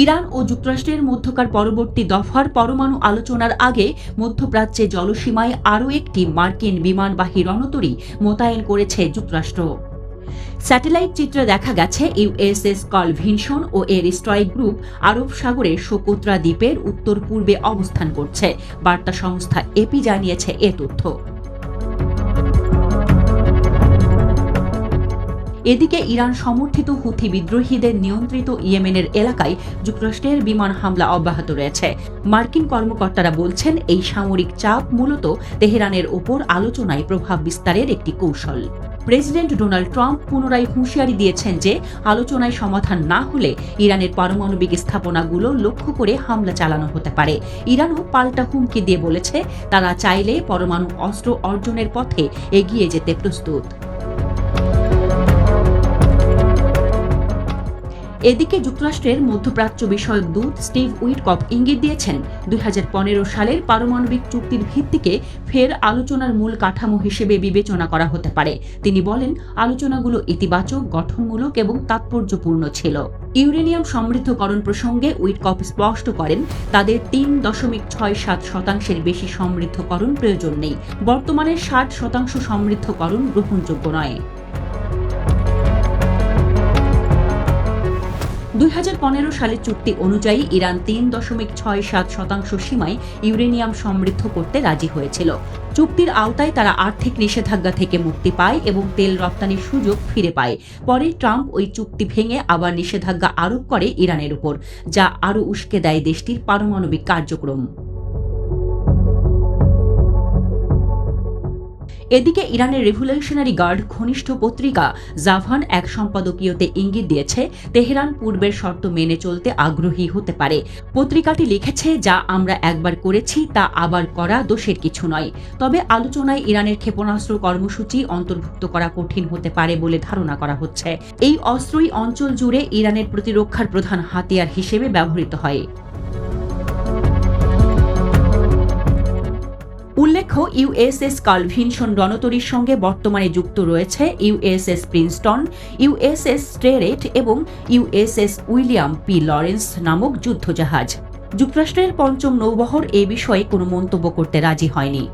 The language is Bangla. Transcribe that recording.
ইরান ও যুক্তরাষ্ট্রের মধ্যকার পরবর্তী দফার পরমাণু আলোচনার আগে মধ্যপ্রাচ্যে জলসীমায় আরও একটি মার্কিন বিমানবাহী রণতরী মোতায়েন করেছে যুক্তরাষ্ট্র। স্যাটেলাইট চিত্রে দেখা গেছে ইউএসএস কার্ল ভিনসন ও এর স্ট্রাইক গ্রুপ আরব সাগরের সোকোত্রা দ্বীপের উত্তর পূর্বে অবস্থান করছে। বার্তা সংস্থা এপি জানিয়েছে এ তথ্য। এদিকে ইরান সমর্থিত হুথি বিদ্রোহীদের নিয়ন্ত্রিত ইয়েমেনের এলাকায় যুক্তরাষ্ট্রের বিমান হামলা অব্যাহত রয়েছে। মার্কিন কর্মকর্তারা বলছেন, এই সামরিক চাপ মূলত তেহরানের ওপর আলোচনায় প্রভাব বিস্তারের একটি কৌশল। প্রেসিডেন্ট ডোনাল্ড ট্রাম্প পুনরায় হুঁশিয়ারি দিয়েছেন যে আলোচনায় সমাধান না হলে ইরানের পারমাণবিক স্থাপনাগুলো লক্ষ্য করে হামলা চালানো হতে পারে। ইরানও পাল্টা হুমকি দিয়ে বলেছে, তারা চাইলে পরমাণু অস্ত্র অর্জনের পথে এগিয়ে যেতে প্রস্তুত। এদিকে যুক্তরাষ্ট্রের মধ্যপ্রাচ্য বিষয়ক দূত স্টিভ উইটকফ ইঙ্গিত দিয়েছেন, 2015 সালের পারমাণবিক চুক্তির ভিত্তিকে ফের আলোচনার মূল কাঠামো হিসেবে বিবেচনা করা হতে পারে। তিনি বলেন, আলোচনাগুলো ইতিবাচক, গঠনমূলক এবং তাৎপর্যপূর্ণ ছিল। ইউরেনিয়াম সমৃদ্ধকরণ প্রসঙ্গে উইটকফ স্পষ্ট করেন, তাদের 3.67% বেশি সমৃদ্ধকরণ প্রয়োজন নেই। বর্তমানে 60% সমৃদ্ধকরণ গ্রহণযোগ্য নয়। 2015 সালের চুক্তি অনুযায়ী ইরান 3.67% সীমায় ইউরেনিয়াম সমৃদ্ধ করতে রাজি হয়েছিল। চুক্তির আওতায় তারা আর্থিক নিষেধাজ্ঞা থেকে মুক্তি পায় এবং তেল রপ্তানির সুযোগ ফিরে পায়। পরে ট্রাম্প ওই চুক্তি ভেঙে আবার নিষেধাজ্ঞা আরোপ করে ইরানের উপর, যা আরও উস্কে দেয় দেশটির পারমাণবিক কার্যক্রম। এদিকে ইরানের রেভলিউশনারি গার্ড ঘনিষ্ঠ পত্রিকা জাভান এক সম্পাদকীয়তে ইঙ্গিত দিয়েছে, তেহরান পূর্বের শর্ত মেনে চলতে আগ্রহী হতে পারে। পত্রিকাটি লিখেছে, যা আমরা একবার করেছি তা আবার করা দোষের কিছু নয়। তবে আলোচনায় ইরানের ক্ষেপণাস্ত্র কর্মসূচি অন্তর্ভুক্ত করা কঠিন হতে পারে বলে ধারণা করা হচ্ছে। এই অস্ত্রই অঞ্চল জুড়ে ইরানের প্রতিরক্ষার প্রধান হাতিয়ার হিসেবে ব্যবহৃত হয়। উল্লেখ্য, ইউএসএস কার্ল ভিনসন রণতরীর সঙ্গে বর্তমানে যুক্ত রয়েছে ইউএসএস প্রিন্সটন, ইউএসএস স্ট্রেরেট এবং ইউএসএস উইলিয়াম পি লরেন্স নামক যুদ্ধজাহাজ। যুক্তরাষ্ট্রের পঞ্চম নৌবহর এ বিষয়ে কোনো মন্তব্য করতে রাজি হয়নি।